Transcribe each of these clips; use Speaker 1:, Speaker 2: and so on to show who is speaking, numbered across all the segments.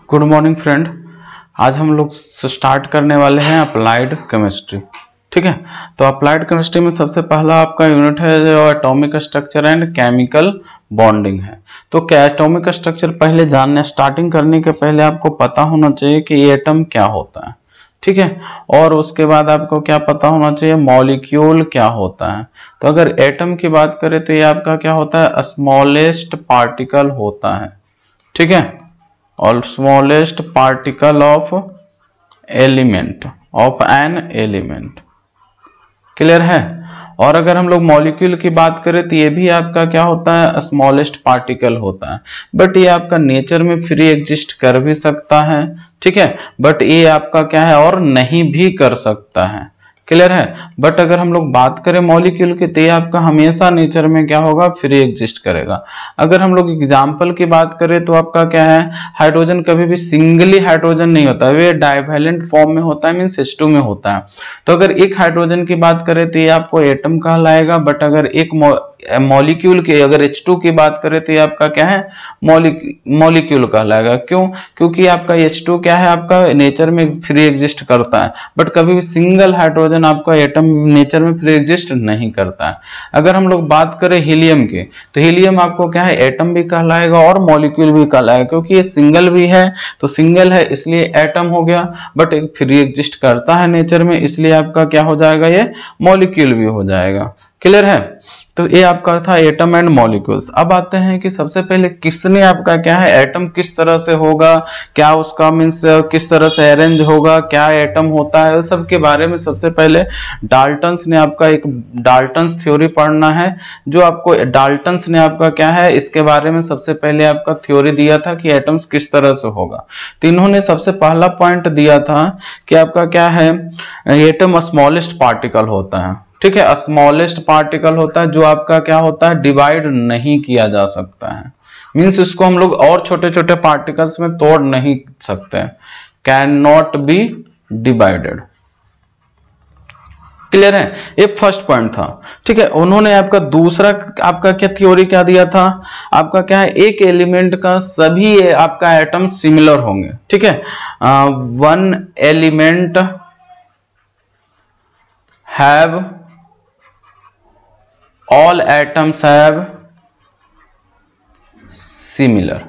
Speaker 1: Good morning friend. आज हम लोग स्टार्ट करने वाले हैं अप्लाइड केमिस्ट्री। ठीक है, तो अप्लाइड केमिस्ट्री में सबसे पहला आपका यूनिट है जो atomic structure and chemical bonding है। तो एटॉमिक स्ट्रक्चर पहले जानने स्टार्टिंग करने के पहले आपको पता होना चाहिए कि एटम क्या होता है। ठीक है, और उसके बाद आपको क्या पता होना चाहिए, मॉलिक्यूल क्या होता है। तो अगर एटम की बात करें तो ये आपका क्या होता है, स्मॉलेस्ट पार्टिकल होता है। ठीक है, और smallest particle of element of an element. Clear है। और अगर हम लोग मॉलिक्यूल की बात करें तो ये भी आपका क्या होता है, स्मॉलेस्ट पार्टिकल होता है। बट ये आपका नेचर में फ्री एग्जिस्ट कर भी सकता है। ठीक है, बट ये आपका क्या है, और नहीं भी कर सकता है। क्लियर है। बट अगर हम लोग बात करें मॉलिक्यूल की तो ये आपका हमेशा नेचर में क्या होगा, फ्री एग्जिस्ट करेगा। अगर हम लोग एग्जांपल की बात करें तो आपका क्या है, हाइड्रोजन कभी भी सिंगली हाइड्रोजन नहीं होता है, वे डाइवैलेंट फॉर्म में होता है, मींस H2 में होता है। तो अगर एक हाइड्रोजन की बात करें तो ये आपको एटम कहलाएगा। बट अगर एक मॉलिक्यूल की अगर H2 की बात करें तो ये आपका क्या है, मॉलिक्यूल कहलाएगा। क्यों? क्योंकि आपका H2 क्या है, आपका नेचर में फ्री एग्जिस्ट करता है। बट कभी भी सिंगल हाइड्रोजन आपका एटम नेचर में फ्री एग्जिस्ट नहीं करता है। अगर हम लोग बात करें हीलियम की तो हीलियम आपको क्या है, एटम भी कहलाएगा और मॉलिक्यूल भी कहलाएगा। क्योंकि ये सिंगल भी है तो सिंगल है इसलिए एटम हो गया, बट एक फ्री एग्जिस्ट करता है नेचर में इसलिए आपका क्या हो जाएगा, ये मॉलिक्यूल भी हो जाएगा। क्लियर है। तो ये आपका था एटम एंड मॉलिक्यूल्स। अब आते हैं कि सबसे पहले किसने आपका क्या है, एटम किस तरह से होगा, क्या उसका मींस किस तरह से अरेंज होगा, क्या एटम होता है, उस सब के बारे में सबसे पहले डाल्टन्स ने आपका एक डाल्टन्स थ्योरी पढ़ना है। जो आपको डाल्टन्स ने आपका क्या है, इसके बारे में सबसे पहले आपका थ्योरी दिया था कि एटम्स किस तरह से होगा। तो इन्होंने सबसे पहला पॉइंट दिया था कि आपका क्या है, एटम स्मॉलेस्ट पार्टिकल होता है। ठीक है, स्मॉलेस्ट पार्टिकल होता है जो आपका क्या होता है, डिवाइड नहीं किया जा सकता है। मींस इसको हम लोग और छोटे छोटे पार्टिकल्स में तोड़ नहीं सकते, can not be divided. Clear है, ये फर्स्ट पॉइंट था। ठीक है, उन्होंने आपका दूसरा आपका क्या थ्योरी क्या दिया था, आपका क्या है, एक एलिमेंट का सभी आपका एटम सिमिलर होंगे। ठीक है, one element have all atoms have similar।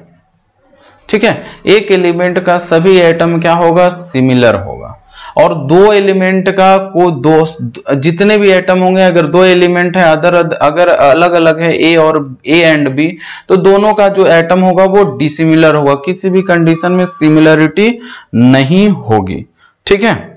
Speaker 1: ठीक है, एक एलिमेंट का सभी एटम क्या होगा, सिमिलर होगा। और दो एलिमेंट का को दो जितने भी एटम होंगे, अगर दो एलिमेंट है अगर अलग अलग है ए और ए एंड बी, तो दोनों का जो एटम होगा वो डिसिमिलर होगा, किसी भी कंडीशन में सिमिलरिटी नहीं होगी। ठीक है।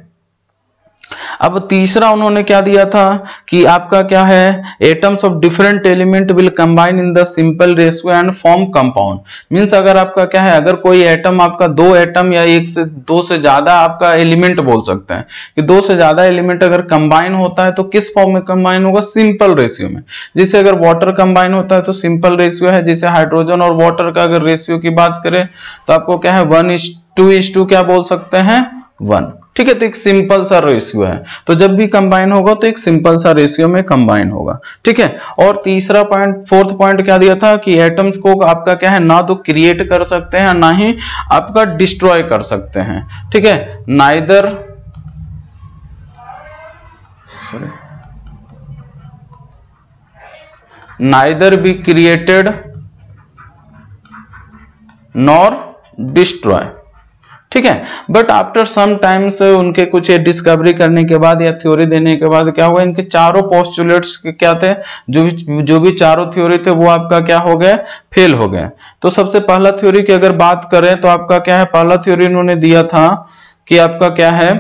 Speaker 1: अब तीसरा उन्होंने क्या दिया था कि आपका क्या है, atoms of different element will combine in the simple ratio and form compound. Means अगर आपका क्या है, अगर कोई एटम आपका दो एटम या एक से दो से ज्यादा आपका एलिमेंट बोल सकते हैं कि दो से ज्यादा एलिमेंट अगर कंबाइन होता है तो किस फॉर्म में कंबाइन होगा, सिंपल रेशियो में। जैसे अगर वाटर कंबाइन होता है तो सिंपल रेशियो है। जैसे हाइड्रोजन और वाटर का अगर रेशियो की बात करें तो आपको क्या है, 1:2 क्या बोल सकते हैं, 1। ठीक है, तो एक सिंपल सा रेशियो है। तो जब भी कंबाइन होगा तो एक सिंपल सा रेशियो में कंबाइन होगा। ठीक है, और तीसरा पॉइंट, फोर्थ पॉइंट क्या दिया था कि एटम्स को आपका क्या है, ना तो क्रिएट कर सकते हैं ना ही आपका डिस्ट्रॉय कर सकते हैं। ठीक है, neither be created nor destroy. ठीक है, बट आफ्टर सम टाइम्स उनके कुछ डिस्कवरी करने के बाद या थ्योरी देने के बाद क्या हुआ, इनके चारों पोस्टुलेट्स क्या थे, जो भी चारों थ्योरी थे वो आपका क्या हो गए, फेल हो गए। तो सबसे पहला थ्योरी की अगर बात करें तो आपका क्या है, पहला थ्योरी इन्होंने दिया था कि आपका क्या है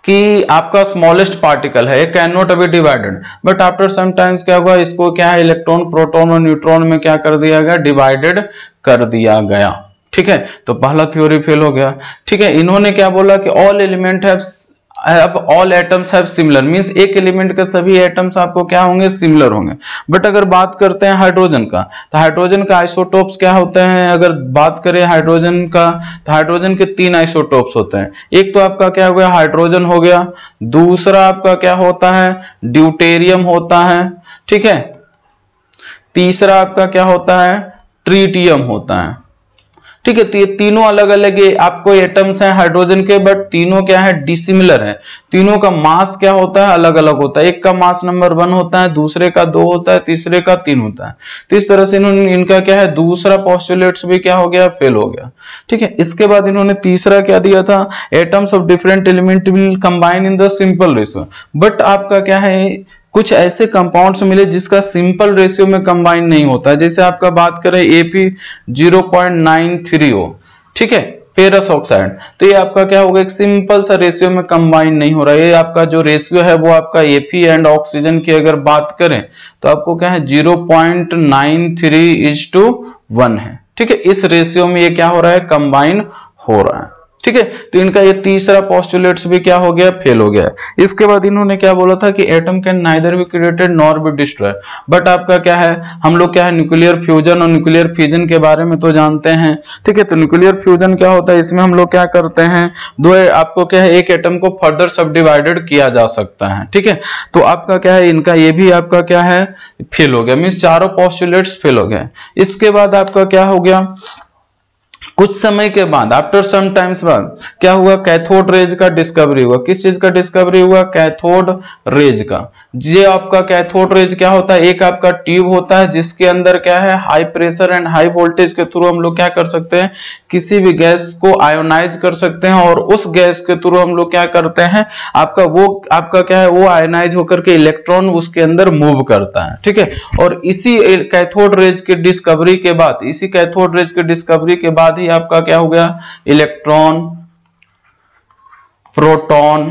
Speaker 1: कि आपका स्मॉलेस्ट पार्टिकल है, can not be divided. But after some times क्या हुआ, इसको क्या है, इलेक्ट्रॉन प्रोटॉन और न्यूट्रॉन में क्या कर दिया गया, डिवाइडेड कर दिया गया। ठीक है, तो पहला थ्योरी फेल हो गया। ठीक है, इन्होंने क्या बोला कि all element have all atoms have similar, means एक एलिमेंट के सभी एटम्स आपको क्या होंगे, सिमिलर होंगे। बट अगर बात करते हैं हाइड्रोजन का तो हाइड्रोजन का आइसोटोप्स क्या होते हैं, अगर बात करें हाइड्रोजन का तो हाइड्रोजन के 3 आइसोटोप्स होते हैं। एक तो आपका क्या हो गया, हाइड्रोजन हो गया, दूसरा आपका क्या होता है, ड्यूटेरियम होता है। ठीक है, तीसरा आपका क्या होता है, ट्रीटियम होता है। ठीक है। तो ये तीनों अलग अलग आपको एटम्स हैं हाइड्रोजन के, बट तीनों क्या है, डिसिमिलर है। तीनों का मास क्या होता है, अलग अलग होता है। एक का मास नंबर 1 होता है, दूसरे का 2 होता है, तीसरे का 3 होता है। तो इस तरह से इनका क्या है, दूसरा पोस्टुलेट्स भी क्या हो गया, फेल हो गया। ठीक है। इसके बाद इन्होंने तीसरा क्या दिया था, atoms of different element will combine in the simple ratio. But आपका क्या है, कुछ ऐसे कंपाउंड्स मिले जिसका सिंपल रेशियो में कंबाइन नहीं होता है। जैसे आपका बात करें Ap 0.93 हो, ठीक है, फेरस ऑक्साइड, तो ये आपका क्या होगा, एक सिंपल सा रेशियो में कंबाइन नहीं हो रहा है। ये आपका जो रेशियो है वो आपका Fe एंड ऑक्सीजन की अगर बात करें तो आपको क्या है 0.93:1 है। ठीक है, इस रेशियो में ये क्या हो रहा है, कंबाइन हो रहा है। ठीक है, तो इनका ये तीसरा पोस्टुलेट्स भी क्या हो गया, फेल हो गया। इसके बाद इन्होंने क्या बोला था कि atom can neither be created nor be destroy. But आपका क्या है, हम लोग क्या है, न्यूक्लियर फ्यूजन और न्यूक्लियर फिजन के बारे में तो जानते हैं। ठीक है, तो न्यूक्लियर फ्यूजन क्या होता है, इसमें हम लोग क्या करते हैं, आपको क्या है, एक एटम को फर्दर सब डिवाइडेड किया जा सकता है। ठीक है, तो आपका क्या है, इनका ये भी आपका क्या है, फेल हो गया, मीन्स चारों पोस्टुलेट्स फेल हो गए। इसके बाद आपका क्या हो गया, कुछ समय के बाद, आफ्टर सम टाइम्स बाद क्या हुआ, कैथोड रेज का डिस्कवरी हुआ। किस चीज का डिस्कवरी हुआ, कैथोड रेज का। ये आपका कैथोड रेज क्या होता है, एक आपका ट्यूब होता है जिसके अंदर क्या है, high pressure and high voltage के थ्रू हम लोग क्या कर सकते हैं, किसी भी गैस को आयोनाइज कर सकते हैं, और उस गैस के थ्रू हम लोग क्या करते हैं, आपका क्या है, वो आयोनाइज होकर के इलेक्ट्रॉन उसके अंदर मूव करता है। ठीक है, और इसी कैथोड रेज के डिस्कवरी के बाद, इसी कैथोड रेज के डिस्कवरी के बाद आपका क्या हो गया, इलेक्ट्रॉन, प्रोटॉन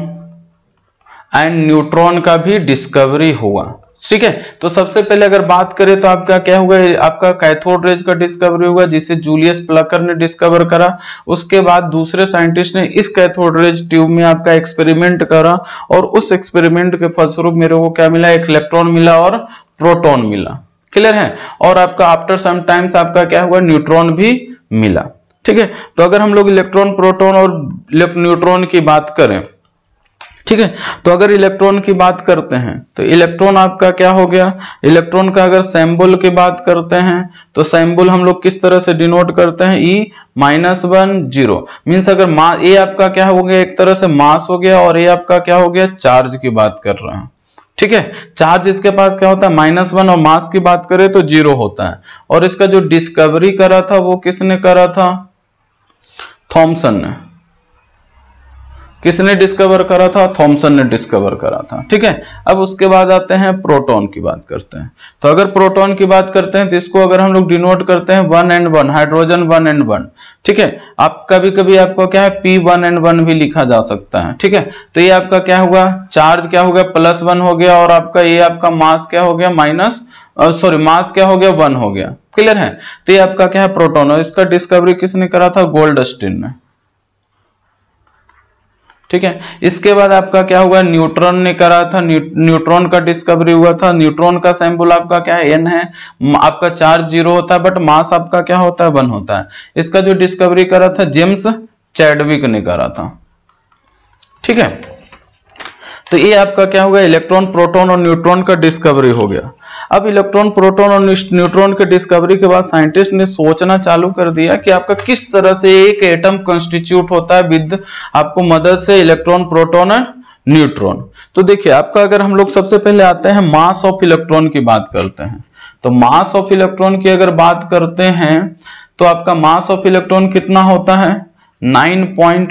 Speaker 1: एंड न्यूट्रॉन का भी डिस्कवरी हुआ। ठीक है, तो सबसे पहले अगर बात करें तो आपका क्या हुआ, आपका कैथोड रेज का डिस्कवरी हुआ जिसे जूलियस प्लकर ने डिस्कवर करा। उसके बाद दूसरे साइंटिस्ट ने इस कैथोड रेज ट्यूब में आपका एक्सपेरिमेंट करा, और उस एक्सपेरिमेंट के फलस्वरूप मेरे को क्या मिला, एक इलेक्ट्रॉन मिला और प्रोटॉन मिला। क्लियर है, और आपका आफ्टर सम टाइम्स आपका क्या हुआ, न्यूट्रॉन भी मिला। ठीक है, तो अगर हम लोग इलेक्ट्रॉन, प्रोटॉन और न्यूट्रॉन की बात करें, ठीक है, तो अगर इलेक्ट्रॉन की बात करते हैं तो इलेक्ट्रॉन आपका क्या हो गया, इलेक्ट्रॉन का अगर सिंबल की बात करते हैं तो सिंबल हम लोग किस तरह से डिनोट करते हैं, E-10, मीन्स अगर ये आपका क्या हो गया, एक तरह से मास हो गया, और ये आपका क्या हो गया, चार्ज की बात कर रहे हैं। ठीक है, चार्ज इसके पास क्या होता है, -1, और मास की बात करें तो 0 होता है। और इसका जो डिस्कवरी करा था वो किसने करा था, थॉमसन ने। किसने डिस्कवर करा था, थॉमसन ने डिस्कवर करा था। ठीक है, अब उसके बाद आते हैं प्रोटॉन की बात करते हैं। तो अगर प्रोटॉन की बात करते हैं तो इसको अगर हम लोग डिनोट करते हैं 1 and 1, हाइड्रोजन 1 and 1। ठीक है, आप कभी कभी आपको क्या है, P1 and 1 भी लिखा जा सकता है। ठीक है, तो ये आपका क्या हुआ, चार्ज क्या हो गया, +1 हो गया, और आपका ये आपका मास क्या हो गया, मास क्या हो गया, 1 हो गया। क्लियर है, तो ये आपका क्या है, प्रोटॉन। और इसका डिस्कवरी किसने करा था, गोल्डस्टीन ने। ठीक है, इसके बाद आपका क्या हुआ, न्यूट्रॉन ने करा था, न्यूट्रॉन का डिस्कवरी हुआ था। न्यूट्रॉन का सिंबल आपका क्या है, N है, आपका चार्ज 0 होता है, बट मास आपका क्या होता है, 1 होता है। इसका जो डिस्कवरी करा था जेम्स चैडविक ने करा था। ठीक है, तो ये आपका क्या होगा, इलेक्ट्रॉन, प्रोटॉन और न्यूट्रॉन का डिस्कवरी हो गया। अब इलेक्ट्रॉन, प्रोटॉन और न्यूट्रॉन के डिस्कवरी के बाद साइंटिस्ट ने सोचना चालू कर दिया कि आपका किस तरह से एक एटम कंस्टिट्यूट होता है विद आपको मदद से इलेक्ट्रॉन, प्रोटॉन और न्यूट्रॉन। तो देखिए आपका, अगर हम लोग सबसे पहले आते हैं मास ऑफ इलेक्ट्रॉन की बात करते हैं, तो मास ऑफ इलेक्ट्रॉन की अगर बात करते हैं तो आपका मास ऑफ इलेक्ट्रॉन कितना होता है, 9.1 ×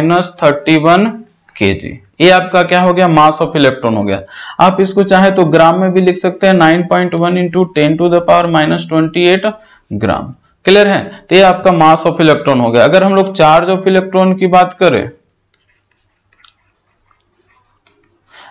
Speaker 1: 10⁻³ kg। ये आपका क्या हो गया, मास ऑफ इलेक्ट्रॉन हो गया। आप इसको चाहे तो ग्राम में भी लिख सकते हैं, 9.1 × 10⁻28 ग्राम। क्लियर है, तो ये आपका मास ऑफ इलेक्ट्रॉन हो गया। अगर हम लोग चार्ज ऑफ इलेक्ट्रॉन की बात करें,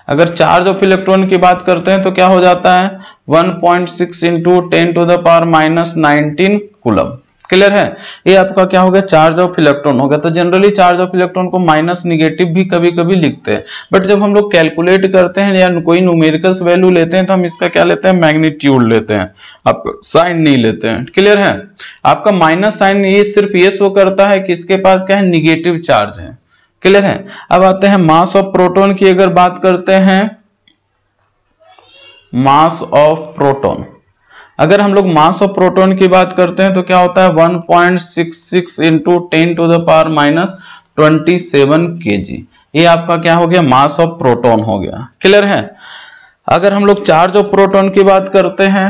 Speaker 1: अगर चार्ज ऑफ इलेक्ट्रॉन की बात करते हैं तो क्या हो जाता है, 1.6 × 10⁻19 कूलम। क्लियर है, ये आपका क्या हो गया, चार्ज ऑफ इलेक्ट्रॉन हो गया। तो जनरली चार्ज ऑफ इलेक्ट्रॉन को माइनस, निगेटिव भी कभी कभी लिखते हैं, बट जब हम लोग कैलकुलेट करते हैं या कोई न्यूमेरिकल्स वैल्यू लेते हैं तो हम इसका क्या लेते हैं, मैग्नीट्यूड लेते हैं, आप साइन नहीं लेते हैं। क्लियर है, आपका माइनस साइन ये सिर्फ ये शो करता है कि इसके पास क्या है, निगेटिव चार्ज है। क्लियर है, अब आते हैं मास ऑफ प्रोटॉन की अगर बात करते हैं, मास ऑफ प्रोटॉन अगर हम लोग मास ऑफ प्रोटॉन की बात करते हैं तो क्या होता है 1.66 into 10 to the power minus 27 kg। ये आपका क्या हो गया, मास ऑफ प्रोटॉन हो गया। क्लियर है। अगर हम लोग चार्ज ऑफ प्रोटॉन की बात करते हैं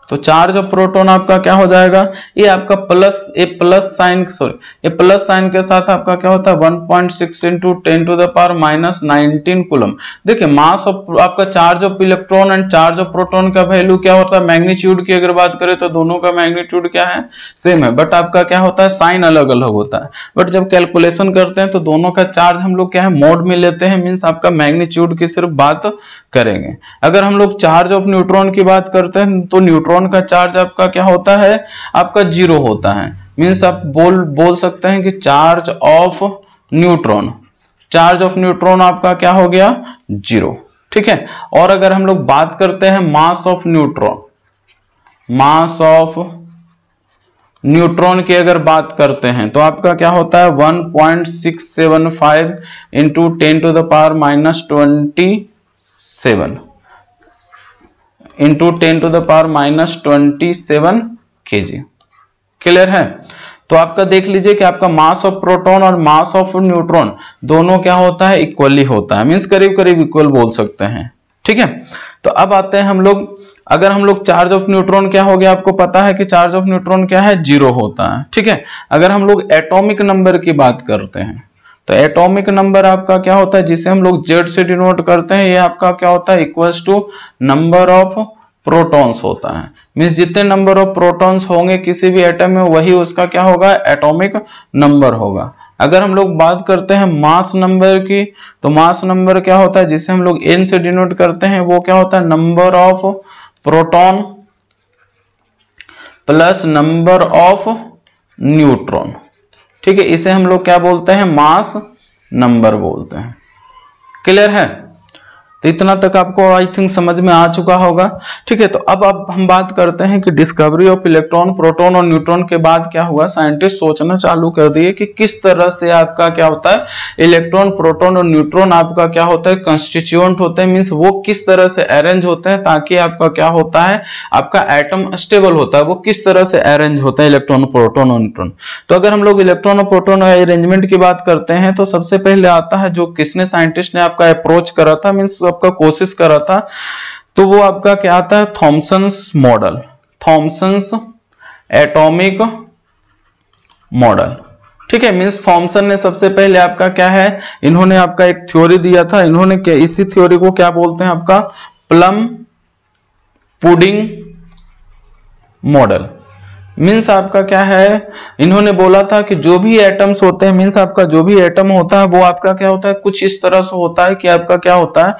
Speaker 1: तो चार्ज ऑफ प्रोटॉन आपका क्या हो जाएगा, ये आपका प्लस साइन के साथ आपका क्या होता है 1.6 into 10 to the power minus 19 coulomb. देखिए मास ऑफ आपका charge of electron and charge of proton का वैल्यू क्या होता है, मैग्नीट्यूड की अगर बात करें तो दोनों का मैग्नीट्यूड क्या है, सेम है, बट आपका क्या होता है साइन अलग अलग होता है। बट जब कैलकुलेशन करते हैं तो दोनों का चार्ज हम लोग क्या है मोड में लेते हैं, मीन्स आपका मैग्नीट्यूड की सिर्फ बात करेंगे। अगर हम लोग चार्ज ऑफ न्यूट्रॉन की बात करते हैं तो न्यूट्रॉन का चार्ज आपका क्या होता है, आपका 0 होता है। मींस आप बोल सकते हैं कि चार्ज ऑफ न्यूट्रॉन आपका क्या हो गया 0। ठीक है। और अगर हम लोग बात करते हैं मास ऑफ न्यूट्रॉन की अगर बात करते हैं तो आपका क्या होता है 1.675 into 10 to the power minus 27 into 10 to the power minus 27 kg। Clear है। तो आपका देख लीजिए कि आपका मास ऑफ प्रोटॉन और मास ऑफ न्यूट्रॉन दोनों क्या होता है, इक्वली होता है, मींस करीब करीब इक्वल बोल सकते हैं। ठीक है। तो अब आते हैं हम लोग, अगर हम लोग चार्ज ऑफ न्यूट्रॉन क्या हो गया, आपको पता है कि चार्ज ऑफ न्यूट्रॉन क्या है 0 होता है। ठीक है। अगर हम लोग एटॉमिक नंबर की बात करते हैं तो एटॉमिक नंबर आपका क्या होता है, जिसे हम लोग Z से डिनोट करते हैं, ये आपका क्या होता है equals to number of protons होता है। मींस जितने नंबर ऑफ प्रोटॉन्स होंगे किसी भी एटम में वही उसका क्या होगा, एटॉमिक नंबर होगा। अगर हम लोग बात करते हैं मास नंबर की तो मास नंबर क्या होता है, जिसे हम लोग N से डिनोट करते हैं, वो क्या होता है number of proton plus number of neutron. ठीक है। इसे हम लोग क्या बोलते हैं, मास नंबर बोलते हैं। क्लियर है। तो इतना तक आपको आई थिंक समझ में आ चुका होगा। ठीक है। तो अब हम बात करते हैं कि डिस्कवरी ऑफ इलेक्ट्रॉन, प्रोटॉन और न्यूट्रॉन के बाद क्या हुआ, साइंटिस्ट सोचना चालू कर दिए कि किस तरह से आपका क्या होता है इलेक्ट्रॉन, प्रोटॉन और न्यूट्रॉन आपका क्या होता है कंस्टिट्यूएंट होते हैं, मींस वो किस तरह से अरेंज होते हैं ताकि आपका क्या होता है, आपका एटम स्टेबल होता है, वो किस तरह से अरेंज होता है इलेक्ट्रॉन, प्रोटॉन और न्यूट्रॉन। तो अगर हम लोग इलेक्ट्रॉन और प्रोटॉन अरेंजमेंट की बात करते हैं तो सबसे पहले आता है जो किसने साइंटिस्ट ने आपका अप्रोच करा था, मींस आपका कोशिश करा था, तो वो आपका क्या आता है Thomson's model, Thomson's atomic model. ठीक है। मींस थॉमसन ने सबसे पहले आपका क्या है, इन्होंने आपका एक थ्योरी दिया था, इन्होंने क्या इसी थ्योरी को क्या बोलते हैं आपका प्लम पुडिंग मॉडल। मींस आपका क्या है, इन्होंने बोला था कि जो भी एटम्स होते हैं, मींस आपका जो भी एटम होता है वो आपका क्या होता है कुछ इस तरह से होता है कि आपका क्या होता है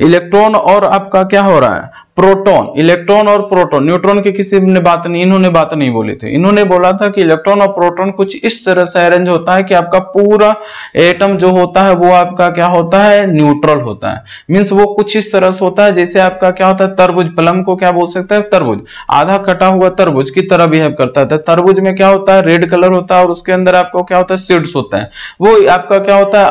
Speaker 1: इलेक्ट्रॉन और आपका क्या हो रहा है प्रोटॉन, इलेक्ट्रॉन और प्रोटॉन। न्यूट्रॉन की किसी ने बात नहीं, इन्होंने बात नहीं बोली थी, इन्होंने बोला था कि इलेक्ट्रॉन और प्रोटॉन कुछ इस तरह से अरेंज होता है कि आपका पूरा एटम जो होता है वो आपका क्या होता है न्यूट्रल होता है। मींस वो कुछ इस तरह से होता है जैसे आपका क्या होता है तरबूज, प्लम को क्या बोल सकते हैं तरबूज, आधा कटा हुआ तरबूज की तरह बिहेव करता है। तरबूज में क्या होता है रेड कलर होता है और उसके अंदर आपको क्या होता है सीड्स होता है, वो आपका क्या होता है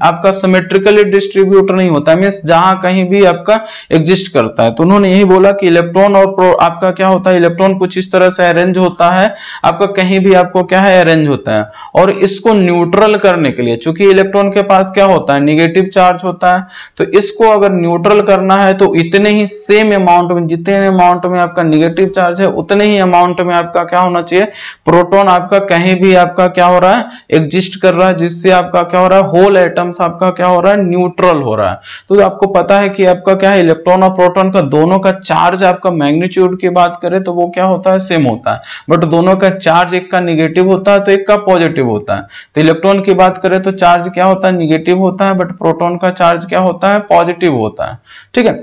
Speaker 1: आपका सिमेट्रिकली डिस्ट्रीब्यूट नहीं होता है, मींस जहां कहीं भी आपका एग्जिस्ट करता है। तो उन्होंने यही बोला कि इलेक्ट्रॉन और आपका क्या होता है इलेक्ट्रॉन कुछ इस तरह से अरेंज होता है, आपका कहीं भी आपको क्या है अरेंज होता है। और इसको न्यूट्रल करने के लिए, चूंकि इलेक्ट्रॉन के पास क्या होता है नेगेटिव चार्ज होता है, तो इसको अगर न्यूट्रल करना है तो इतने ही सेम अमाउंट में, जितने अमाउंट में आपका नेगेटिव चार्ज है उतने ही अमाउंट में आपका क्या होना चाहिए प्रोटॉन आपका कहीं भी आपका क्या हो रहा है एग्जिस्ट कर रहा है, जिससे आपका क्या हो रहा है होल एटम्स आपका क्या हो रहा है न्यूट्रल हो रहा है। तो आपको पता है कि आपका क्या है इलेक्ट्रॉन और प्रोटॉन का दोनों का चार्ज आपका मैग्नीट्यूड की बात करें तो वो क्या होता है सेम होता है, बट दोनों का चार्ज एक का निगेटिव होता है तो एक का पॉजिटिव होता है। तो इलेक्ट्रॉन की बात करें तो चार्ज क्या होता है निगेटिव होता है, बट प्रोटॉन का चार्ज क्या होता है पॉजिटिव होता है। ठीक है।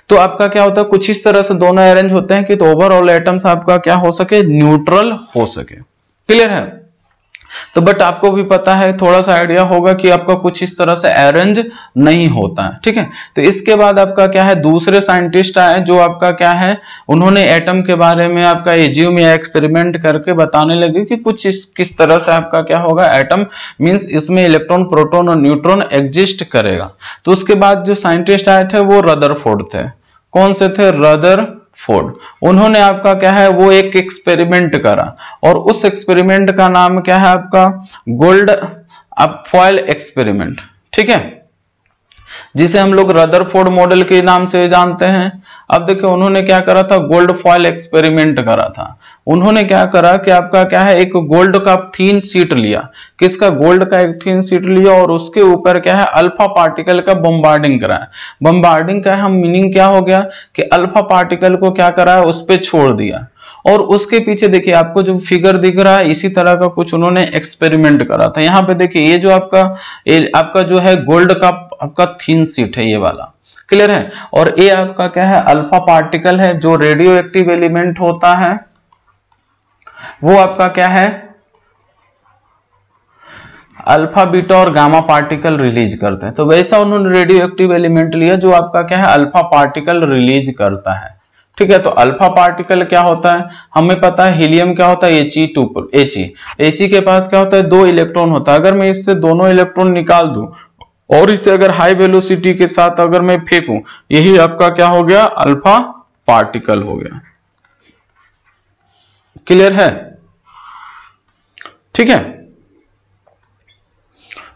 Speaker 1: तो आपका क्या होता है कुछ इस तरह से दोनों अरेंज होते हैं कि तो ओवरऑल एटम्स आपका क्या हो सके न्यूट्रल हो सके। क्लियर है। तो बट आपको भी पता है, थोड़ा सा आइडिया होगा कि आपका कुछ इस तरह से अरेंज नहीं होता है, ठीक है। तो इसके बाद आपका क्या है, दूसरे साइंटिस्ट आए जो आपका क्या है, उन्होंने एटम के बारे में आपका एज्यूम या एक्सपेरिमेंट करके बताने लगे कि कुछ किस तरह से आपका क्या होगा, एटम मींस इसमें इलेक्ट्रॉन, प्रोटॉन और न्यूट्रॉन एग्जिस्ट करेगा। तो उसके बाद जो साइंटिस्ट आए थे वो रदरफोर्ड थे। कौन से थे? रदरफोर्ड। उन्होंने आपका क्या है, वो एक एक्सपेरिमेंट करा और उस एक्सपेरिमेंट का नाम क्या है आपका, गोल्ड फॉयल एक्सपेरिमेंट, ठीक है, जिसे हम लोग रदरफोर्ड मॉडल के नाम से जानते हैं। अब देखिए उन्होंने क्या करा था, गोल्ड फॉयल एक्सपेरिमेंट करा था। उन्होंने क्या करा कि आपका क्या है, एक गोल्ड का थीन शीट लिया, किसका, गोल्ड का एक थीन शीट लिया और उसके ऊपर क्या है, अल्फा पार्टिकल का बम्बार्डिंग कराया। बम्बार्डिंग का हम मीनिंग क्या हो गया कि अल्फा पार्टिकल को क्या करा है, उस पर छोड़ दिया। और उसके पीछे देखिए आपको जो फिगर दिख रहा है, इसी तरह का कुछ उन्होंने एक्सपेरिमेंट करा था। यहाँ पे देखिए ये जो आपका जो है गोल्ड का आपका थीन शीट है, ये वाला क्लियर है। और ये आपका क्या है, अल्फा पार्टिकल है जो रेडियो एक्टिव एलिमेंट होता है, वो आपका क्या है, अल्फा, बीटा और गामा पार्टिकल रिलीज करते हैं। तो वैसा उन्होंने रेडियो एक्टिव एलिमेंट लिया जो आपका क्या है, अल्फा पार्टिकल रिलीज करता है, ठीक है। तो अल्फा पार्टिकल क्या होता है, हमें पता है हीलियम क्या होता है, He के पास क्या होता है, 2 इलेक्ट्रॉन होता है। अगर मैं इससे दोनों इलेक्ट्रॉन निकाल दूं और इसे अगर हाई वेलोसिटी के साथ अगर मैं फेंकूं, यही आपका क्या हो गया, अल्फा पार्टिकल हो गया। क्लियर है, ठीक है,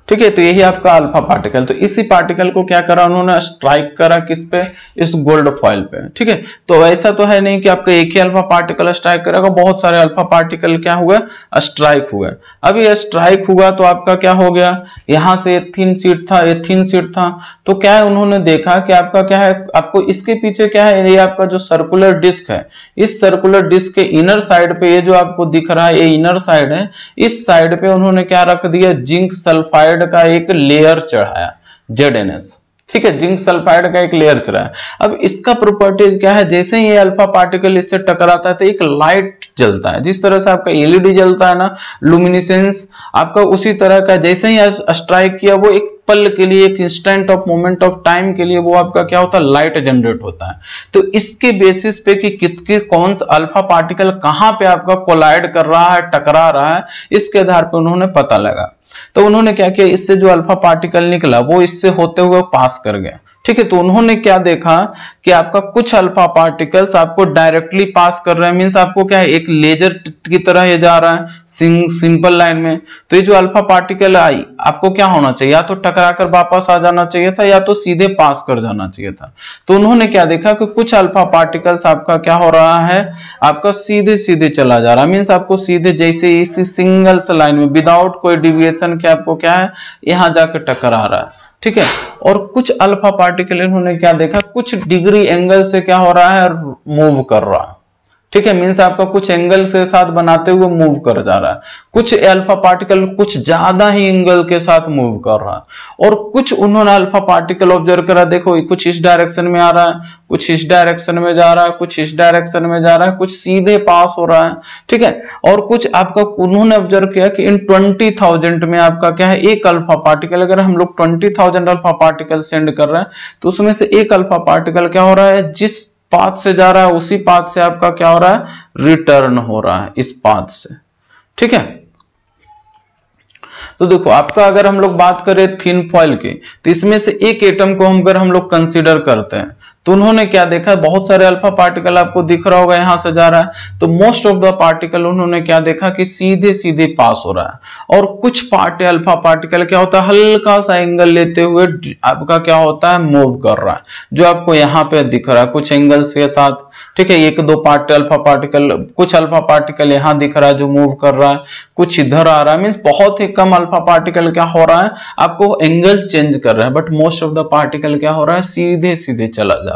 Speaker 1: ठीक है। तो यही आपका अल्फा पार्टिकल। तो इसी पार्टिकल को क्या करा उन्होंने, स्ट्राइक करा किस पे, इस गोल्ड फॉइल पे, ठीक है। तो ऐसा तो है नहीं कि आपका एक ही अल्फा पार्टिकल स्ट्राइक करेगा, बहुत सारे अल्फा पार्टिकल क्या हुआ, स्ट्राइक हुआ। अब ये स्ट्राइक हुआ तो आपका क्या हो गया, यहां से ये थिन शीट था। तो क्या है, उन्होंने देखा कि आपका क्या है, आपको इसके पीछे क्या है, ये आपका जो सर्कुलर डिस्क है, इस सर्कुलर डिस्क के इनर साइड पे ये जो आपको दिख रहा है, ये इनर साइड है, इस साइड पे उन्होंने क्या रख दिया, जिंक सल्फाइड का एक लेयर चढ़ाया, ZnS, ठीक है, जिंक सल्फाइड का एक लेयर चढ़ाया। अब इसका प्रॉपर्टीज क्या है, जैसे ही ये अल्फा पार्टिकल इससे टकराता है तो एक लाइट जलता है, जिस तरह से आपका एलईडी जलता है ना, लुमिनिसेंस आपका उसी तरह का, जैसे ही स्ट्राइक किया वो एक पल के लिए, एक instant of moment of time के लिए वो आपका क्या होता है, लाइट जनरेट होता है। तो इसके बेसिस पे कि कौन सा अल्फा पार्टिकल कहां पे आपका कोलाइड कर रहा है, टकरा रहा है, इसके आधार पर उन्होंने पता लगा। तो उन्होंने क्या किया, इससे जो अल्फा पार्टिकल निकला वो इससे होते हुए पास कर गया, ठीक है। तो उन्होंने क्या देखा कि आपका कुछ अल्फा पार्टिकल्स आपको डायरेक्टली पास कर रहे हैं, मींस आपको क्या है, एक लेजर की तरह ये जा रहा है सिंपल लाइन में। तो ये जो अल्फा पार्टिकल आई, आपको क्या होना चाहिए, या तो टकरा कर वापस आ जाना चाहिए था, या तो सीधे पास कर जाना चाहिए था। तो उन्होंने क्या देखा कि कुछ अल्फा पार्टिकल्स आपका क्या हो रहा है, आपका सीधे सीधे चला जा रहा है, मींस आपको सीधे जैसे इसी सिंगल से लाइन में विदाउट कोई डिविएशन के आपको क्या है, यहां जाकर टकरा रहा है, ठीक है। और कुछ अल्फा पार्टिकल इन्होंने क्या देखा, कुछ डिग्री एंगल से क्या हो रहा है, मूव कर रहा है, ठीक है, मींस आपका कुछ एंगल से साथ बनाते हुए मूव कर जा रहा है। कुछ अल्फा पार्टिकल कुछ ज्यादा ही एंगल के साथ मूव कर रहा है। और कुछ उन्होंने अल्फा पार्टिकल ऑब्जर्व करा, देखो कुछ इस डायरेक्शन में आ रहा है, कुछ इस डायरेक्शन में जा रहा है, कुछ इस डायरेक्शन में जा रहा है, कुछ सीधे पास हो रहा है, ठीक है। और कुछ आपका उन्होंने ऑब्जर्व किया कि इन 20,000 में आपका क्या है, एक अल्फा पार्टिकल, अगर हम लोग 20,000 अल्फा पार्टिकल सेंड कर रहे हैं तो उसमें से एक अल्फा पार्टिकल क्या हो रहा है, जिस पाथ से जा रहा है उसी पाथ से आपका क्या हो रहा है, रिटर्न हो रहा है इस पाथ से, ठीक है। तो देखो आपका अगर हम लोग बात करें थिन फॉइल की, तो इसमें से एक एटम को अगर हम लोग कंसीडर करते हैं तो उन्होंने क्या देखा, बहुत सारे अल्फा पार्टिकल आपको दिख रहा होगा यहां से जा रहा है, तो मोस्ट ऑफ द पार्टिकल उन्होंने क्या देखा कि सीधे सीधे पास हो रहा है। और कुछ अल्फा पार्टिकल क्या होता है, हल्का सा एंगल लेते हुए आपका क्या होता है, मूव कर रहा है, जो आपको यहाँ पे दिख रहा है कुछ एंगल्स के साथ, ठीक है। एक दो अल्फा पार्टिकल, कुछ अल्फा पार्टिकल यहाँ दिख रहा है जो मूव कर रहा है, कुछ इधर आ रहा है, मीन्स बहुत ही कम अल्फा पार्टिकल क्या हो रहा है, आपको एंगल चेंज कर रहा है, but most of the particle क्या हो रहा है, सीधे सीधे चला जा रहा है,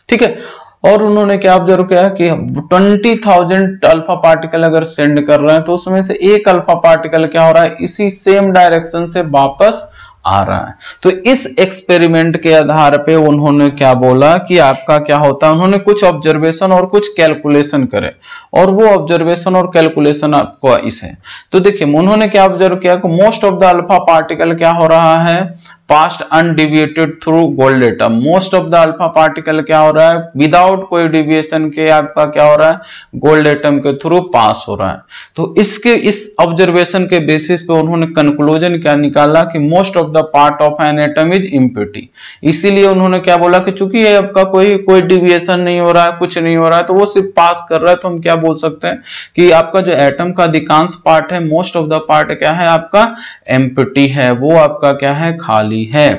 Speaker 1: ठीक है। और उन्होंने क्या ऑब्जर्व किया कि 20,000 अल्फा पार्टिकल अगर सेंड कर रहे हैं तो उसमें से एक अल्फा पार्टिकल क्या हो रहा है, इसी सेम डायरेक्शन से वापस आ रहा है। तो इस एक्सपेरिमेंट के आधार पे उन्होंने क्या बोला कि आपका क्या होता है, उन्होंने कुछ ऑब्जर्वेशन और कुछ कैलकुलेशन करे और वो ऑब्जर्वेशन और कैलकुलेशन आपको इसे, तो देखिए उन्होंने क्या ऑब्जर्व किया कि most of the alpha particle क्या हो रहा है, past undeviated through gold atom. Most of the alpha particle क्या हो रहा है, विदाउट कोई डिविएशन के आपका क्या हो रहा है, गोल्ड एटम के थ्रू पास हो रहा है। तो इसके इस ऑब्जर्वेशन के बेसिस पे उन्होंने कंक्लूजन क्या निकाला कि most of the part of an atom is impurity. इसीलिए उन्होंने क्या बोला कि चूंकि ये आपका कोई डिविएशन नहीं हो रहा है, कुछ नहीं हो रहा है, तो वो सिर्फ पास कर रहा है, तो हम क्या बोल सकते हैं कि आपका जो एटम का अधिकांश पार्ट है, मोस्ट ऑफ द पार्ट क्या है आपका एम्प्टी है, वो आपका क्या है खाली है।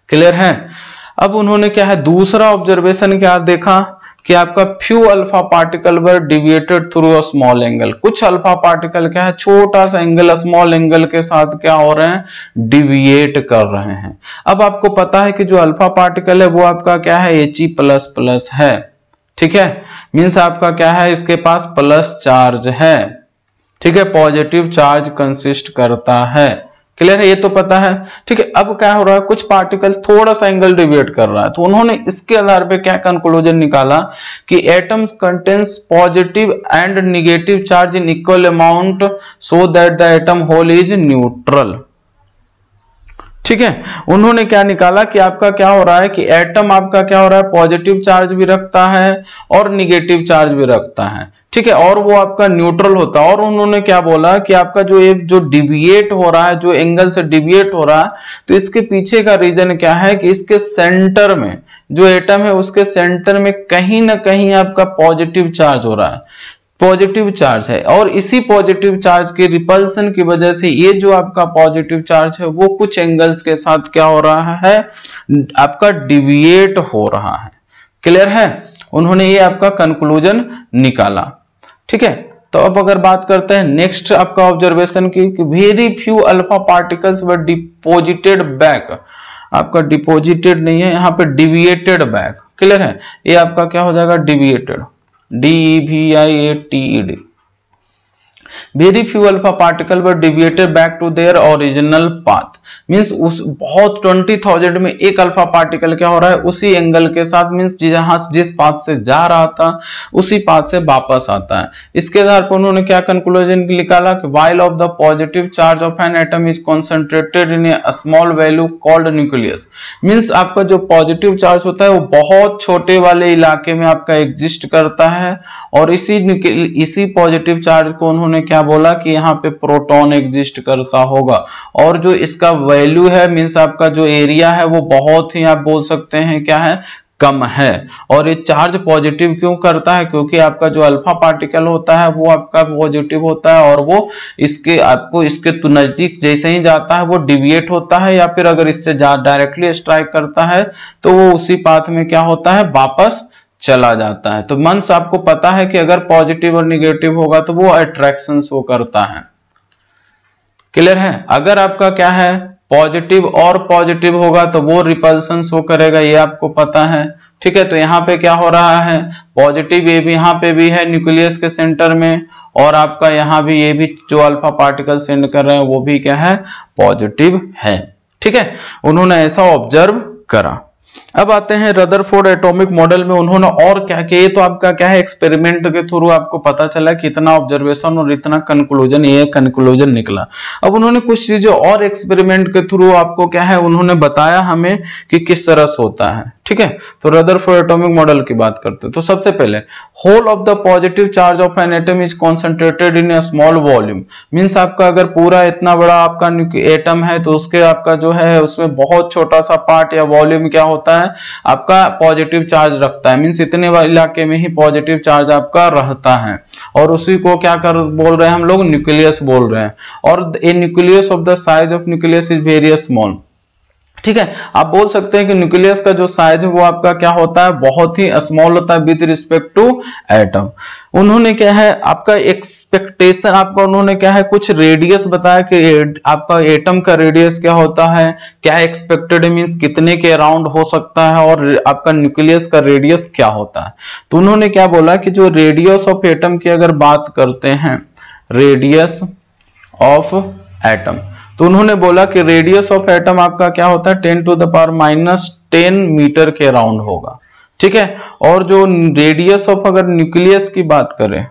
Speaker 1: क्लियर है। अब उन्होंने क्या है दूसरा ऑब्जर्वेशन क्या देखा कि आपका few alpha particle were deviated through a small angle. कुछ अल्फा पार्टिकल क्या है छोटा सा एंगल, स्मॉल एंगल के साथ क्या हो रहे हैं, डिविएट कर रहे हैं। अब आपको पता है कि जो अल्फा पार्टिकल है वो आपका क्या है He++ है, ठीक है, मींस आपका क्या है इसके पास प्लस चार्ज है, ठीक है, पॉजिटिव चार्ज कंसिस्ट करता है। क्लियर है, ये तो पता है, ठीक है। अब क्या हो रहा है, कुछ पार्टिकल थोड़ा सा एंगल डिविएट कर रहा है, तो उन्होंने इसके आधार पे क्या कंक्लूजन निकाला कि atoms contains positive and negative charge in equal amount so that the atom whole is neutral. ठीक है, उन्होंने क्या निकाला कि आपका क्या हो रहा है कि एटम आपका क्या हो रहा है पॉजिटिव चार्ज भी रखता है और निगेटिव चार्ज भी रखता है, ठीक है, और वो आपका न्यूट्रल होता है। और उन्होंने क्या बोला कि आपका जो डिविएट हो रहा है, जो एंगल से डिविएट हो रहा है, तो इसके पीछे का रीजन क्या है कि इसके सेंटर में जो एटम है उसके सेंटर में कहीं ना कहीं आपका पॉजिटिव चार्ज हो रहा है, पॉजिटिव चार्ज है, और इसी पॉजिटिव चार्ज के रिपल्सन की वजह से ये जो आपका पॉजिटिव चार्ज है वो कुछ एंगल्स के साथ क्या हो रहा है आपका डिविएट हो रहा है। क्लियर है, उन्होंने ये आपका कंक्लूजन निकाला। ठीक है, तो अब अगर बात करते हैं नेक्स्ट आपका ऑब्जर्वेशन की कि वेरी फ्यू अल्फा पार्टिकल्स वर डिपोजिटेड बैक। आपका डिपोजिटेड नहीं है, यहाँ पे डिविएटेड बैक। क्लियर है, ये आपका क्या हो जाएगा deviated, DEVIATED। Very few alpha particle were deviated back to their original path. Means उस बहुत 20,000 में एक अल्फा पार्टिकल क्या हो रहा है उसी एंगल के साथ, मींस जहां जिस पाथ से जा रहा था उसी पाथ से वापस आता है। इसके आधार पर उन्होंने क्या कंक्लूजन निकाला कि while of the positive charge of an atom is concentrated in A small value called nucleus. Means आपका जो पॉजिटिव चार्ज होता है वो बहुत छोटे वाले इलाके में आपका एग्जिस्ट करता है, और इसी पॉजिटिव चार्ज को उन्होंने क्या बोला कि यहाँ पे प्रोटॉन एग्जिस्ट करता होगा, और जो इसका वैल्यू है मींस आपका जो एरिया है वो बहुत ही आप बोल सकते हैं क्या है कम है। और ये चार्ज पॉजिटिव क्यों करता है, क्योंकि आपका जो अल्फा पार्टिकल होता है वो आपका पॉजिटिव होता है, और वो इसके आपको इसके तो नजदीक जैसे ही जाता है वो डिविएट होता है, या फिर अगर इससे डायरेक्टली स्ट्राइक करता है तो वो उसी पाथ में क्या होता है वापस चला जाता है। तो मंस आपको पता है कि अगर पॉजिटिव और निगेटिव होगा तो वो अट्रैक्शन शो करता है। क्लियर है, अगर आपका क्या है पॉजिटिव और पॉजिटिव होगा तो वो रिपल्सन शो करेगा, ये आपको पता है। ठीक है, तो यहाँ पे क्या हो रहा है पॉजिटिव ये भी यहाँ पे भी है न्यूक्लियस के सेंटर में, और आपका यहाँ भी ये भी जो अल्फा पार्टिकल सेंड कर रहे हैं वो भी क्या है पॉजिटिव है। ठीक है, उन्होंने ऐसा ऑब्जर्व करा। अब आते हैं रदरफोर्ड एटॉमिक मॉडल में उन्होंने और क्या किया। ये तो आपका क्या है एक्सपेरिमेंट के थ्रू आपको पता चला कि इतना ऑब्जर्वेशन और इतना कंक्लूजन, ये कंक्लूजन निकला। अब उन्होंने कुछ चीजें और एक्सपेरिमेंट के थ्रू आपको क्या है उन्होंने बताया हमें कि किस तरह से होता है। ठीक है, तो रदरफोर्ड एटॉमिक मॉडल की बात करते हैं तो सबसे पहले whole of the positive charge of an atom is concentrated in a small volume. Means आपका अगर पूरा इतना बड़ा आपका एटम है तो उसके आपका जो है उसमें बहुत छोटा सा पार्ट या वॉल्यूम क्या होता है आपका पॉजिटिव चार्ज रखता है। मींस इतने इलाके में ही पॉजिटिव चार्ज आपका रहता है, और उसी को क्या कर बोल रहे हैं हम लोग न्यूक्लियस बोल रहे हैं, और a nucleus of the size of nucleus is very small. ठीक है, आप बोल सकते हैं कि न्यूक्लियस का जो साइज है वो आपका क्या होता है बहुत ही स्मॉल होता है विद रिस्पेक्ट टू एटम। उन्होंने क्या है आपका एक्सपेक्टेशन आपका उन्होंने क्या है कुछ रेडियस बताया कि आपका एटम का रेडियस क्या होता है, क्या एक्सपेक्टेड मींस कितने के अराउंड हो सकता है, और आपका न्यूक्लियस का रेडियस क्या होता है। तो उन्होंने क्या बोला कि जो रेडियस ऑफ एटम की अगर बात करते हैं रेडियस ऑफ एटम, तो उन्होंने बोला कि रेडियस ऑफ एटम आपका क्या होता है 10⁻⁻10 मीटर के अराउंड होगा, ठीक है। और जो रेडियस ऑफ अगर न्यूक्लियस की बात करें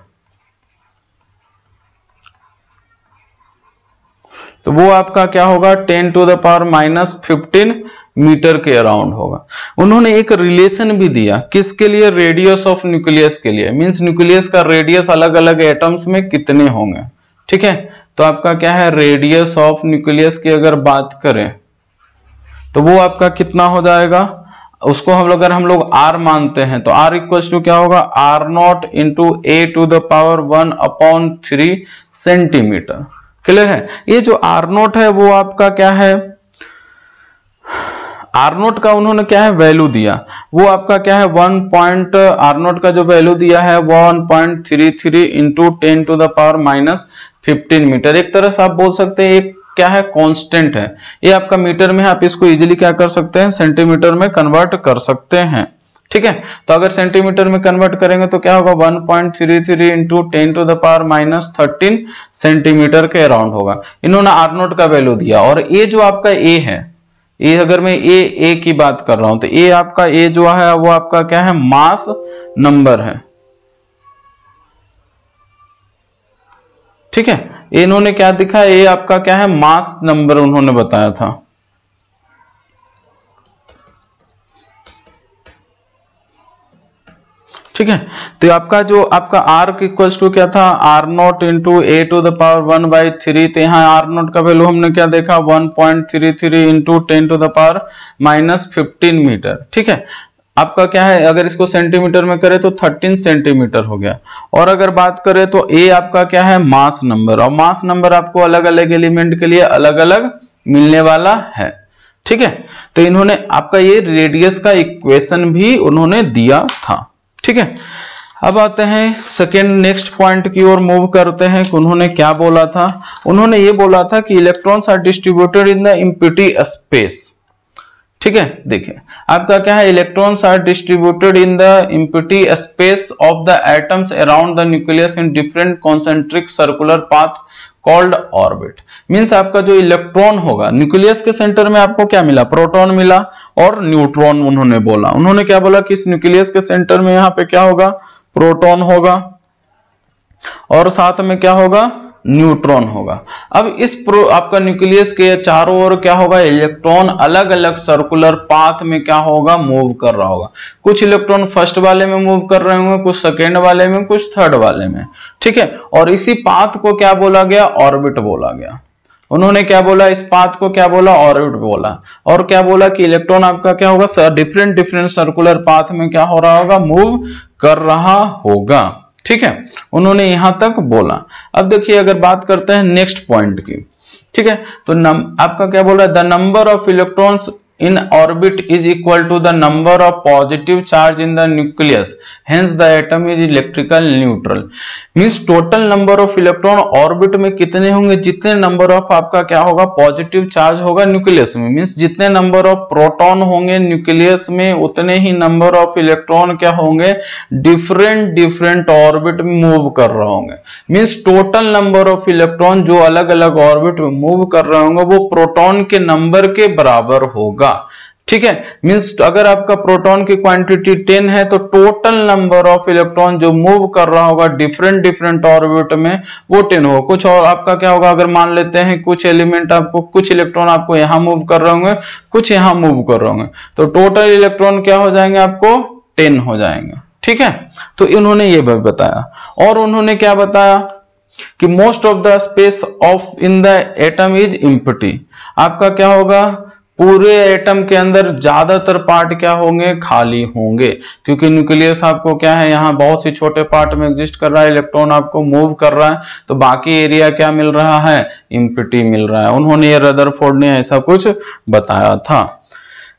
Speaker 1: तो वो आपका क्या होगा 10⁻⁻15 मीटर के अराउंड होगा। उन्होंने एक रिलेशन भी दिया किसके लिए, रेडियस ऑफ न्यूक्लियस के लिए, मींस न्यूक्लियस का रेडियस अलग अलग एटम्स में कितने होंगे, ठीक है। तो आपका क्या है रेडियस ऑफ न्यूक्लियस की अगर बात करें तो वो आपका कितना हो जाएगा, उसको अगर हम लोग r मानते हैं तो r इक्वल टू क्या होगा r0 into a⁻1/3 centimetre. Clear है। ये जो r0 है वो आपका क्या है, r0 का उन्होंने क्या है वैल्यू दिया, वो आपका क्या है r0 का जो वैल्यू दिया है 1.33 इंटू 10⁻⁻15 मीटर। एक तरह से आप बोल सकते हैं एक क्या है कांस्टेंट है, ये आपका मीटर में आप इसको इजीली क्या कर सकते हैं सेंटीमीटर में कन्वर्ट कर सकते हैं, ठीक है। तो अगर सेंटीमीटर में कन्वर्ट करेंगे तो क्या होगा 1.33 इंटू 10⁻13 सेंटीमीटर के अराउंड होगा। इन्होंने r0 का वैल्यू दिया। और ए जो आपका ए है, ए अगर मैं ए की बात कर रहा हूं तो ए आपका ए जो है वो आपका क्या है मास नंबर है, ठीक है। इन्होंने क्या दिखा, ये आपका क्या है मास नंबर उन्होंने बताया था, ठीक है। तो आपका जो आपका r इक्वल्स टू क्या था r0 इंटू a⁻1/3। तो यहाँ r0 का वैल्यू हमने क्या देखा 1.33 इंटू 10⁻15 मीटर, ठीक है। आपका क्या है अगर इसको सेंटीमीटर में करें तो 13 सेंटीमीटर हो गया। और अगर बात करें तो a आपका क्या है मास नंबर, और मास नंबर आपको अलग अलग एलिमेंट के लिए अलग अलग मिलने वाला है, ठीक है। तो इन्होंने आपका ये रेडियस का इक्वेशन भी उन्होंने दिया था, ठीक है। अब आते हैं सेकेंड नेक्स्ट पॉइंट की ओर मूव करते हैं कि उन्होंने क्या बोला था। उन्होंने ये बोला था कि electrons are distributed in the empty space, ठीक है। देखिए आपका क्या है electrons are distributed in the empty space of the atoms around the nucleus in different concentric circular path called orbit. Means आपका जो इलेक्ट्रॉन होगा न्यूक्लियस के सेंटर में आपको क्या मिला प्रोटॉन मिला और न्यूट्रॉन उन्होंने बोला। उन्होंने क्या बोला कि इस न्यूक्लियस के सेंटर में यहाँ पे क्या होगा प्रोटॉन होगा और साथ में क्या होगा न्यूट्रॉन होगा। अब इस आपका न्यूक्लियस के चारों ओर क्या होगा इलेक्ट्रॉन अलग अलग सर्कुलर पाथ में क्या होगा मूव कर रहा होगा। कुछ इलेक्ट्रॉन फर्स्ट वाले में मूव कर रहे होंगे, कुछ सेकेंड वाले में, कुछ थर्ड वाले में, ठीक है। और इसी पाथ को क्या बोला गया ऑर्बिट बोला गया। उन्होंने क्या बोला इस पाथ को क्या बोला ऑर्बिट बोला। और क्या बोला कि इलेक्ट्रॉन आपका क्या होगा डिफरेंट सर्कुलर पाथ में क्या हो रहा होगा मूव कर रहा होगा, ठीक है। उन्होंने यहां तक बोला। अब देखिए अगर बात करते हैं नेक्स्ट पॉइंट की, ठीक है। तो आपका क्या बोल रहा है the number of electrons in orbit is equal to the number of positive charge in the nucleus, hence the atom is electrical neutral। means total number of electron orbit में कितने होंगे जितने number of आपका क्या होगा positive charge होगा nucleus में। means जितने number of प्रोटॉन होंगे न्यूक्लियस में उतने ही number of इलेक्ट्रॉन क्या होंगे डिफरेंट ऑर्बिट में मूव कर रहे होंगे। means total number of electron जो अलग अलग ऑर्बिट में मूव कर रहे होंगे वो प्रोटॉन के नंबर के बराबर होगा, ठीक है। मींस अगर आपका प्रोटॉन की क्वांटिटी 10 है तो टोटल नंबर ऑफ इलेक्ट्रॉन जो मूव कर रहा होगा डिफरेंट ऑर्बिट में वो 10 होगा। कुछ और आपका क्या होगा अगर मान लेते हैं कुछ एलिमेंट आपको कुछ इलेक्ट्रॉन आपको यहां मूव कर रहे होंगे कुछ यहां मूव कर रहे होंगे तो टोटल इलेक्ट्रॉन क्या हो जाएंगे आपको 10 हो जाएंगे, ठीक है। तो इन्होंने ये भी बताया। और उन्होंने क्या बताया कि most of the space of in the atom is empty. आपका क्या होगा पूरे एटम के अंदर ज्यादातर पार्ट क्या होंगे खाली होंगे, क्योंकि न्यूक्लियस आपको क्या है यहाँ बहुत सी छोटे पार्ट में एग्जिस्ट कर रहा है, इलेक्ट्रॉन आपको मूव कर रहा है तो बाकी एरिया क्या मिल रहा है एम्प्टी मिल रहा है। उन्होंने ये रदरफोर्ड ने ऐसा कुछ बताया था,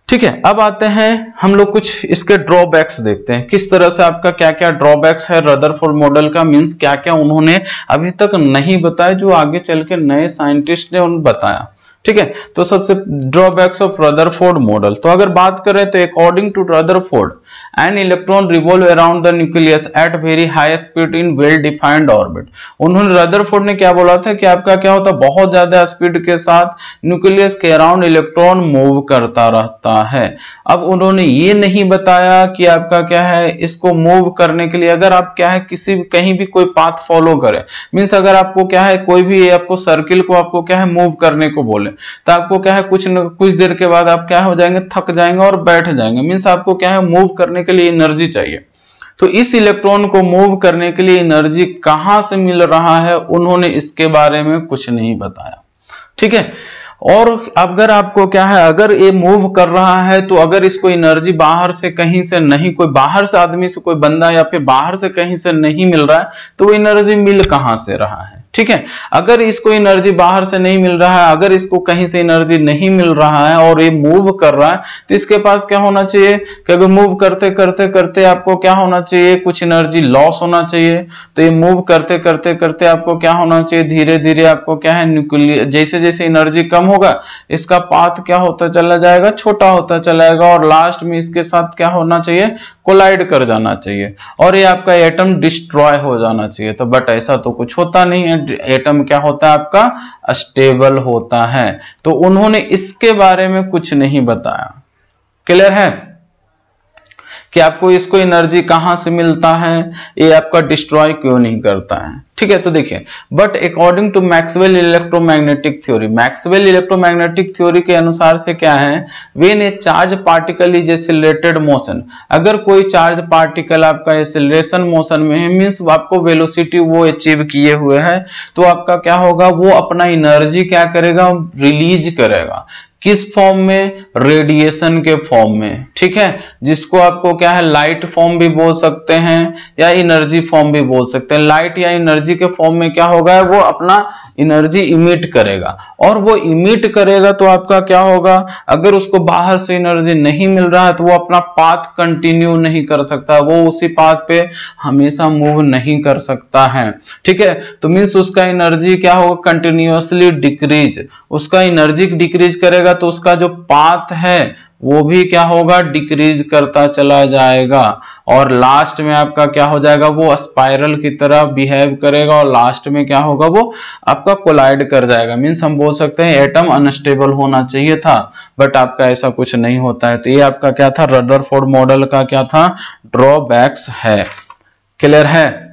Speaker 1: ठीक है। अब आते हैं हम लोग कुछ इसके ड्रॉबैक्स देखते हैं किस तरह से आपका क्या क्या ड्रॉबैक्स है रदरफोर्ड मॉडल का। मींस क्या क्या उन्होंने अभी तक नहीं बताया जो आगे चल के नए साइंटिस्ट ने उन्हें बताया, ठीक है। तो सबसे ड्रॉबैक्स ऑफ रदरफोर्ड मॉडल। तो अगर बात करें तो according to Rutherford an electron revolve around the nucleus at very high speed in well defined orbit. उन्होंने रदरफोर्ड ने क्या बोला था कि आपका क्या होता है, बहुत ज्यादा स्पीड के साथ न्यूक्लियस के अराउंड इलेक्ट्रॉन मूव करता रहता है। अब उन्होंने ये नहीं बताया कि आपका क्या है, इसको मूव करने के लिए अगर आप क्या है किसी कहीं भी कोई पाथ फॉलो करें, मींस अगर आपको क्या है कोई भी आपको सर्किल को आपको क्या है मूव करने को बोले, तो आपको क्या है कुछ देर के बाद आप क्या हो जाएंगे, थक जाएंगे और बैठ जाएंगे। मींस आपको क्या है मूव करने के लिए एनर्जी चाहिए। तो इस इलेक्ट्रॉन को मूव करने के लिए एनर्जी कहां से मिल रहा है, उन्होंने इसके बारे में कुछ नहीं बताया। ठीक है, और अगर आपको क्या है, अगर ये मूव कर रहा है तो अगर इसको एनर्जी बाहर से कहीं से नहीं, कोई बाहर से आदमी से कोई बंदा या फिर बाहर से कहीं से नहीं मिल रहा है, तो वो एनर्जी मिल कहां से रहा है। ठीक है, अगर इसको एनर्जी बाहर से नहीं मिल रहा है, अगर इसको कहीं से एनर्जी नहीं मिल रहा है और ये मूव कर रहा है, तो इसके पास क्या होना चाहिए कि अगर मूव करते करते करते आपको क्या होना चाहिए, कुछ एनर्जी लॉस होना चाहिए। तो ये मूव करते करते करते आपको क्या होना चाहिए, धीरे धीरे आपको क्या है न्यूक्लियर, जैसे जैसे एनर्जी कम होगा इसका पाथ क्या होता चला जाएगा, छोटा होता चला जाएगा और लास्ट में इसके साथ क्या होना चाहिए, कोलाइड कर जाना चाहिए और ये आपका एटम डिस्ट्रॉय हो जाना चाहिए। तो बट ऐसा तो कुछ होता नहीं है, एटम क्या होता है आपका स्टेबल होता है। तो उन्होंने इसके बारे में कुछ नहीं बताया। क्लियर है कि आपको इसको एनर्जी कहां से मिलता है, ये आपका डिस्ट्रॉय क्यों नहीं करता है। ठीक है, तो देखिए, but according to Maxwell electromagnetic theory, Maxwell electromagnetic theory के अनुसार से क्या है, when a charge particle is accelerated motion, अगर कोई चार्ज पार्टिकल आपका एक्सेलरेशन मोशन में है, मींस आपको वेलोसिटी वो अचीव किए हुए है, तो आपका क्या होगा, वो अपना एनर्जी क्या करेगा, रिलीज करेगा। किस फॉर्म में, रेडिएशन के फॉर्म में। ठीक है, जिसको आपको क्या है लाइट फॉर्म भी बोल सकते हैं या एनर्जी फॉर्म भी बोल सकते हैं। लाइट या एनर्जी के फॉर्म में क्या होगा, वो अपना एनर्जी इमिट करेगा और वो इमिट करेगा तो आपका क्या होगा, अगर उसको बाहर से एनर्जी नहीं मिल रहा है तो वो अपना पाथ कंटिन्यू नहीं कर सकता, वो उसी पाथ पे हमेशा मूव नहीं कर सकता है। ठीक है, तो मीन्स उसका एनर्जी क्या होगा, कंटिन्यूअसली डिक्रीज, उसका एनर्जी डिक्रीज करेगा तो उसका जो पाथ है वो भी क्या होगा, डिक्रीज करता चला जाएगा और लास्ट में आपका क्या हो जाएगा, वो स्पाइरल की तरह बिहेव करेगा और लास्ट में क्या होगा, वो आपका कोलाइड कर जाएगा। मींस हम बोल सकते हैं एटम अनस्टेबल होना चाहिए था, बट आपका ऐसा कुछ नहीं होता है। तो ये आपका क्या था, रदरफोर्ड मॉडल का क्या था, ड्रॉबैक्स है। क्लियर है,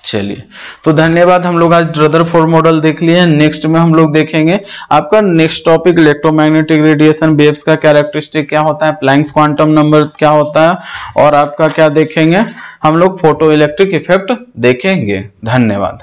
Speaker 1: चलिए तो धन्यवाद। हम लोग आज रदरफोर्ड मॉडल देख लिए। नेक्स्ट में हम लोग देखेंगे आपका next topic electromagnetic radiation waves का कैरेक्टरिस्टिक क्या होता है, प्लैंक्स क्वांटम नंबर क्या होता है और आपका क्या देखेंगे हम लोग, फोटो इलेक्ट्रिक इफेक्ट देखेंगे। धन्यवाद।